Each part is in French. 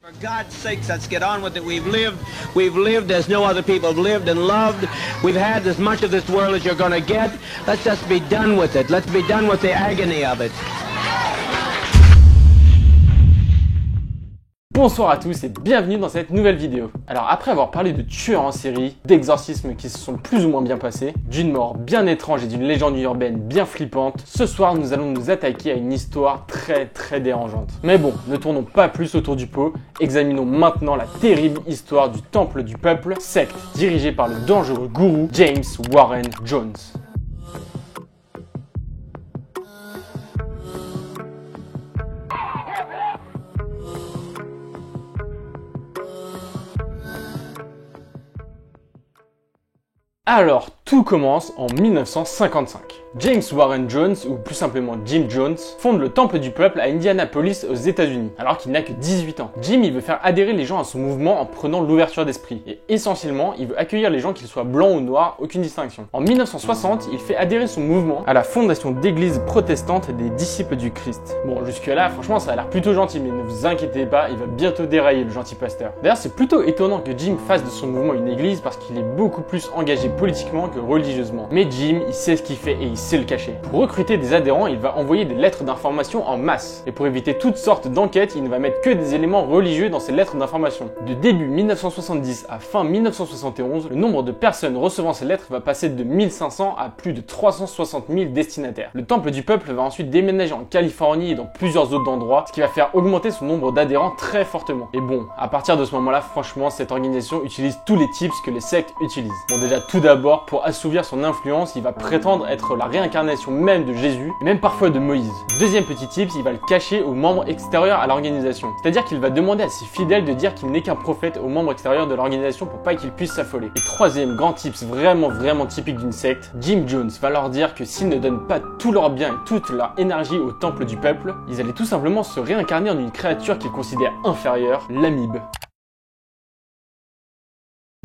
For God's sakes, let's get on with it. We've lived as no other people have lived and loved. We've had as much of this world as you're gonna get. Let's just be done with it. Let's be done with the agony of it. Bonsoir à tous et bienvenue dans cette nouvelle vidéo. Alors après avoir parlé de tueurs en série, d'exorcismes qui se sont plus ou moins bien passés, d'une mort bien étrange et d'une légende urbaine bien flippante, ce soir nous allons nous attaquer à une histoire très dérangeante. Mais bon, ne tournons pas plus autour du pot, examinons maintenant la terrible histoire du Temple du Peuple, secte dirigée par le dangereux gourou James Warren Jones. Alors, tout commence en 1955. James Warren Jones, ou plus simplement Jim Jones, fonde le Temple du Peuple à Indianapolis aux États-Unis, alors qu'il n'a que 18 ans. Jim, il veut faire adhérer les gens à son mouvement en prenant l'ouverture d'esprit. Et essentiellement, il veut accueillir les gens qu'ils soient blancs ou noirs, aucune distinction. En 1960, il fait adhérer son mouvement à la fondation d'églises protestantes des disciples du Christ. Bon, jusque-là, franchement, ça a l'air plutôt gentil, mais ne vous inquiétez pas, il va bientôt dérailler le gentil pasteur. D'ailleurs, c'est plutôt étonnant que Jim fasse de son mouvement une église parce qu'il est beaucoup plus engagé politiquement que religieusement. Mais Jim, il sait ce qu'il fait et il sait le cacher. Pour recruter des adhérents, il va envoyer des lettres d'information en masse. Et pour éviter toutes sortes d'enquêtes, il ne va mettre que des éléments religieux dans ses lettres d'information. De début 1970 à fin 1971, le nombre de personnes recevant ces lettres va passer de 1500 à plus de 360 000 destinataires. Le Temple du Peuple va ensuite déménager en Californie et dans plusieurs autres endroits, ce qui va faire augmenter son nombre d'adhérents très fortement. Et bon, à partir de ce moment-là, franchement, cette organisation utilise tous les tips que les sectes utilisent. Bon, déjà, tout d'abord, pour assouvir son influence, il va prétendre être la réincarnation même de Jésus, et même parfois de Moïse. Deuxième petit tips, il va le cacher aux membres extérieurs à l'organisation. C'est-à-dire qu'il va demander à ses fidèles de dire qu'il n'est qu'un prophète aux membres extérieurs de l'organisation pour pas qu'ils puissent s'affoler. Et troisième grand tips vraiment typique d'une secte, Jim Jones va leur dire que s'ils ne donnent pas tout leur bien et toute leur énergie au Temple du Peuple, ils allaient tout simplement se réincarner en une créature qu'ils considèrent inférieure, l'amibe.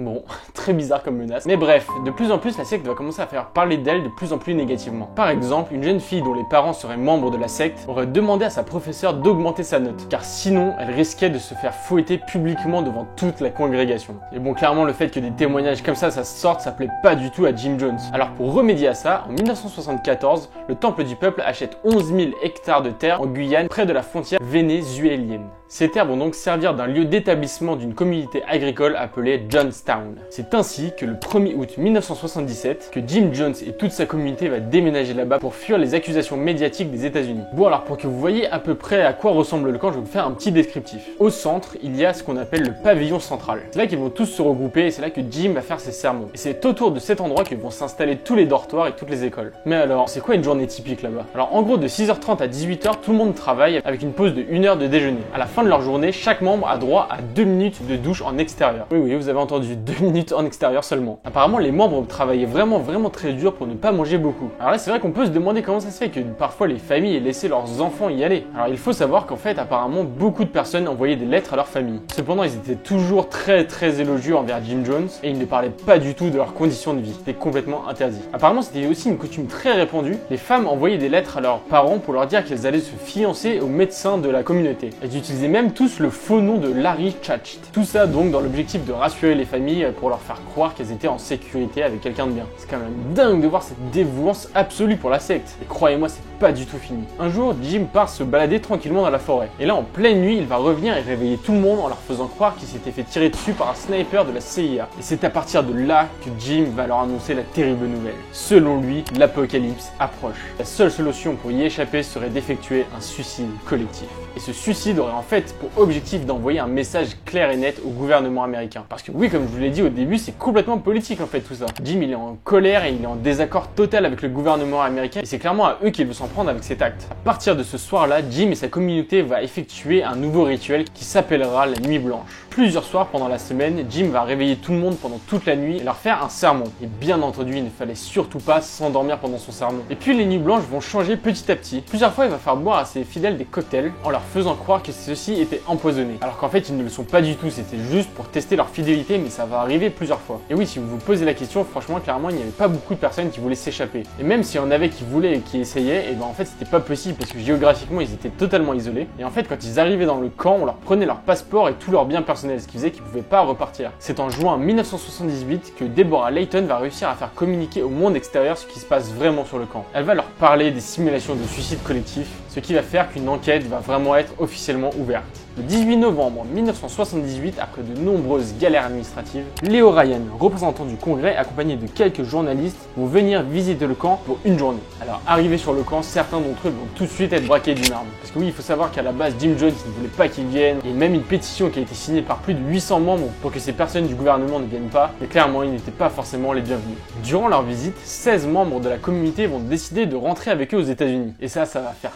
Bon, très bizarre comme menace. Mais bref, de plus en plus, la secte va commencer à faire parler d'elle de plus en plus négativement. Par exemple, une jeune fille dont les parents seraient membres de la secte aurait demandé à sa professeure d'augmenter sa note, car sinon, elle risquait de se faire fouetter publiquement devant toute la congrégation. Et bon, clairement, le fait que des témoignages comme ça sortent, ça plaît pas du tout à Jim Jones. Alors pour remédier à ça, en 1974, le Temple du Peuple achète 11 000 hectares de terre en Guyane, près de la frontière vénézuélienne. Ces terres vont donc servir d'un lieu d'établissement d'une communauté agricole appelée Johnstown. C'est ainsi que le 1er août 1977, que Jim Jones et toute sa communauté va déménager là-bas pour fuir les accusations médiatiques des États-Unis. Bon, alors pour que vous voyez à peu près à quoi ressemble le camp, je vais vous faire un petit descriptif. Au centre, il y a ce qu'on appelle le pavillon central. C'est là qu'ils vont tous se regrouper et c'est là que Jim va faire ses sermons. Et c'est autour de cet endroit que vont s'installer tous les dortoirs et toutes les écoles. Mais alors, c'est quoi une journée typique là-bas? Alors en gros, de 6h30 à 18h, tout le monde travaille avec une pause de 1 heure de déjeuner. À la fin de leur journée, chaque membre a droit à 2 minutes de douche en extérieur. Oui, vous avez entendu, 2 minutes en extérieur seulement. Apparemment, les membres travaillaient vraiment très dur pour ne pas manger beaucoup. Alors là, c'est vrai qu'on peut se demander comment ça se fait que parfois les familles laissaient leurs enfants y aller. Alors il faut savoir qu'en fait, apparemment, beaucoup de personnes envoyaient des lettres à leur famille. Cependant, ils étaient toujours très élogieux envers Jim Jones et ils ne parlaient pas du tout de leurs conditions de vie. C'était complètement interdit. Apparemment, c'était aussi une coutume très répandue. Les femmes envoyaient des lettres à leurs parents pour leur dire qu'elles allaient se fiancer au médecin de la communauté. Elles utilisaient même tous le faux nom de Larry Chacht. Tout ça donc dans l'objectif de rassurer les familles pour leur faire croire qu'elles étaient en sécurité avec quelqu'un de bien. C'est quand même dingue de voir cette dévouance absolue pour la secte. Et croyez-moi, c'est pas du tout fini. Un jour, Jim part se balader tranquillement dans la forêt. Et là, en pleine nuit, il va revenir et réveiller tout le monde en leur faisant croire qu'il s'était fait tirer dessus par un sniper de la CIA. Et c'est à partir de là que Jim va leur annoncer la terrible nouvelle. Selon lui, l'apocalypse approche. La seule solution pour y échapper serait d'effectuer un suicide collectif. Et ce suicide aurait en fait pour objectif d'envoyer un message clair et net au gouvernement américain. Parce que oui, comme je vous l'ai dit au début, c'est complètement politique en fait tout ça. Jim, il est en colère et il est en désaccord total avec le gouvernement américain et c'est clairement à eux qu'il veut s'en prendre avec cet acte. À partir de ce soir-là, Jim et sa communauté vont effectuer un nouveau rituel qui s'appellera la nuit blanche. Plusieurs soirs pendant la semaine, Jim va réveiller tout le monde pendant toute la nuit et leur faire un sermon. Et bien entendu, il ne fallait surtout pas s'endormir pendant son sermon. Et puis les nuits blanches vont changer petit à petit. Plusieurs fois, il va faire boire à ses fidèles des cocktails en leur faisant croire que ceux-ci aussi été empoisonnés. Alors qu'en fait ils ne le sont pas du tout, c'était juste pour tester leur fidélité, mais ça va arriver plusieurs fois. Et oui, si vous vous posez la question, franchement clairement il n'y avait pas beaucoup de personnes qui voulaient s'échapper. Et même s'il y en avait qui voulaient et qui essayaient, et ben en fait c'était pas possible parce que géographiquement ils étaient totalement isolés. Et en fait quand ils arrivaient dans le camp, on leur prenait leur passeport et tous leurs biens personnels, ce qui faisait qu'ils pouvaient pas repartir. C'est en juin 1978 que Deborah Layton va réussir à faire communiquer au monde extérieur ce qui se passe vraiment sur le camp. Elle va leur parler des simulations de suicide collectif, ce qui va faire qu'une enquête va vraiment être officiellement ouverte. Le 18 novembre 1978, après de nombreuses galères administratives, Leo Ryan, représentant du Congrès, accompagné de quelques journalistes, vont venir visiter le camp pour une journée. Alors, arrivés sur le camp, certains d'entre eux vont tout de suite être braqués d'une arme. Parce que oui, il faut savoir qu'à la base, Jim Jones ne voulait pas qu'ils viennent. Il y a même une pétition qui a été signée par plus de 800 membres pour que ces personnes du gouvernement ne viennent pas. Mais clairement, ils n'étaient pas forcément les bienvenus. Durant leur visite, 16 membres de la communauté vont décider de rentrer avec eux aux États-Unis. Et ça va faire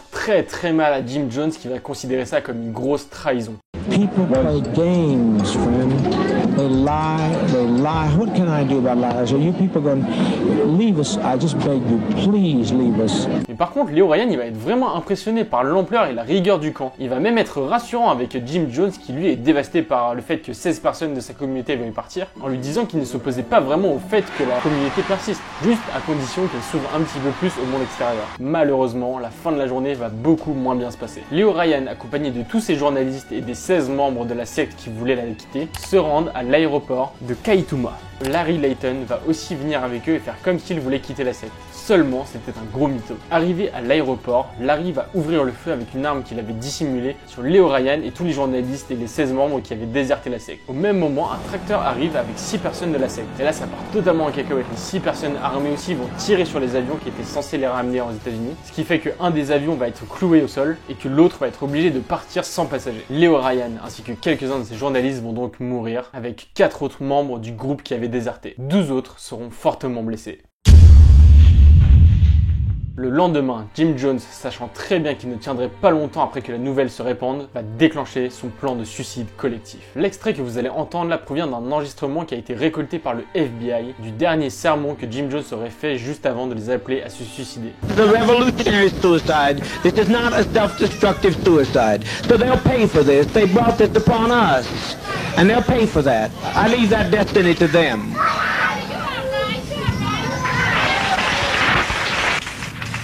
très mal à Jim Jones qui va considérer ça comme une grosse trahison. People play games, friend. They lie. What can I do about lies? Are you people going to leave us? I just beg you, please leave us. Mais par contre, Leo Ryan, il va être vraiment impressionné par l'ampleur et la rigueur du camp. Il va même être rassurant avec Jim Jones qui lui est dévasté par le fait que 16 personnes de sa communauté veuillent partir, en lui disant qu'il ne s'opposait pas vraiment au fait que la communauté persiste, juste à condition qu'elle s'ouvre un petit peu plus au monde extérieur. Malheureusement, la fin de la journée va beaucoup moins bien se passer. Leo Ryan, accompagné de tous ses journalistes et des 16 membres de la secte qui voulaient la quitter, se rendent à l'aéroport de Kaituma. Larry Layton va aussi venir avec eux et faire comme s'il voulait quitter la secte. Seulement, c'était un gros mytho. Arrivé à l'aéroport, Larry va ouvrir le feu avec une arme qu'il avait dissimulée sur Leo Ryan et tous les journalistes et les 16 membres qui avaient déserté la secte. Au même moment, un tracteur arrive avec 6 personnes de la secte. Et là, ça part totalement en cacahuète. Les 6 personnes armées aussi vont tirer sur les avions qui étaient censés les ramener aux États-Unis. Ce qui fait qu'un des avions va être cloué au sol et que l'autre va être obligé de partir sans passagers. Leo Ryan ainsi que quelques-uns de ses journalistes vont donc mourir, avec 4 autres membres du groupe qui avaient déserté. 12 autres seront fortement blessés. Le lendemain, Jim Jones, sachant très bien qu'il ne tiendrait pas longtemps après que la nouvelle se répande, va déclencher son plan de suicide collectif. L'extrait que vous allez entendre là provient d'un enregistrement qui a été récolté par le FBI du dernier sermon que Jim Jones aurait fait juste avant de les appeler à se suicider. The revolutionary suicide. This is not a self-destructive suicide. So they'll pay for this. They brought this upon us. And they'll pay for that. I leave that destiny to them.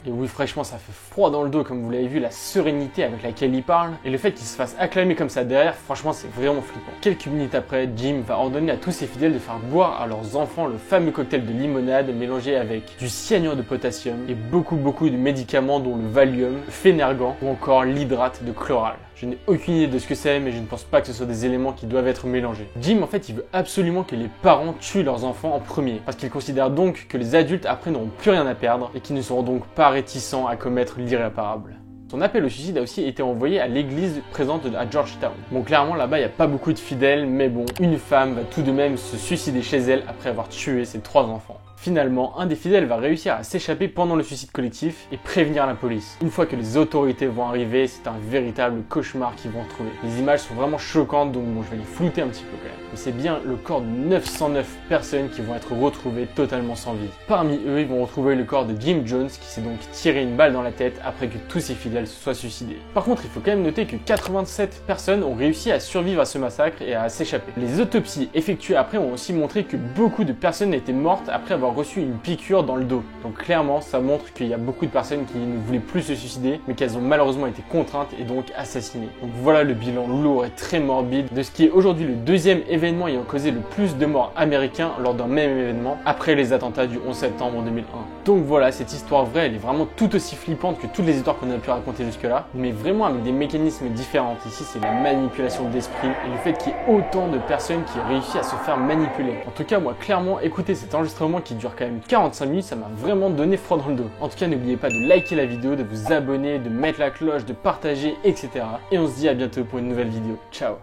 Et oui, franchement, ça fait froid dans le dos, comme vous l'avez vu, la sérénité avec laquelle il parle. Et le fait qu'il se fasse acclamer comme ça derrière, franchement, c'est vraiment flippant. Quelques minutes après, Jim va ordonner à tous ses fidèles de faire boire à leurs enfants le fameux cocktail de limonade mélangé avec du cyanure de potassium et beaucoup de médicaments dont le Valium, le Phénergan ou encore l'hydrate de chloral. Je n'ai aucune idée de ce que c'est, mais je ne pense pas que ce soit des éléments qui doivent être mélangés. Jim, en fait, il veut absolument que les parents tuent leurs enfants en premier, parce qu'il considère donc que les adultes après n'auront plus rien à perdre et qu'ils ne seront donc pas réticents à commettre l'irréparable. Son appel au suicide a aussi été envoyé à l'église présente à Georgetown. Bon, clairement, là-bas, il n'y a pas beaucoup de fidèles, mais bon, une femme va tout de même se suicider chez elle après avoir tué ses 3 enfants. Finalement, un des fidèles va réussir à s'échapper pendant le suicide collectif et prévenir la police. Une fois que les autorités vont arriver, c'est un véritable cauchemar qu'ils vont trouver. Les images sont vraiment choquantes, donc bon, je vais les flouter un petit peu quand même. Mais c'est bien le corps de 909 personnes qui vont être retrouvées totalement sans vie. Parmi eux, ils vont retrouver le corps de Jim Jones qui s'est donc tiré une balle dans la tête après que tous ses fidèles se soient suicidés. Par contre, il faut quand même noter que 87 personnes ont réussi à survivre à ce massacre et à s'échapper. Les autopsies effectuées après ont aussi montré que beaucoup de personnes étaient mortes après avoir reçu une piqûre dans le dos. Donc clairement, ça montre qu'il y a beaucoup de personnes qui ne voulaient plus se suicider, mais qu'elles ont malheureusement été contraintes et donc assassinées. Donc voilà le bilan lourd et très morbide de ce qui est aujourd'hui le deuxième événement ayant causé le plus de morts américains lors d'un même événement, après les attentats du 11 septembre 2001. Donc voilà, cette histoire vraie, elle est vraiment tout aussi flippante que toutes les histoires qu'on a pu raconter jusque-là, mais vraiment avec des mécanismes différents. Ici, c'est la manipulation d'esprit et le fait qu'il y ait autant de personnes qui aient réussi à se faire manipuler. En tout cas, moi, clairement, écoutez cet enregistrement qui dure quand même 45 minutes, ça m'a vraiment donné froid dans le dos. En tout cas, n'oubliez pas de liker la vidéo, de vous abonner, de mettre la cloche, de partager, etc. Et on se dit à bientôt pour une nouvelle vidéo. Ciao!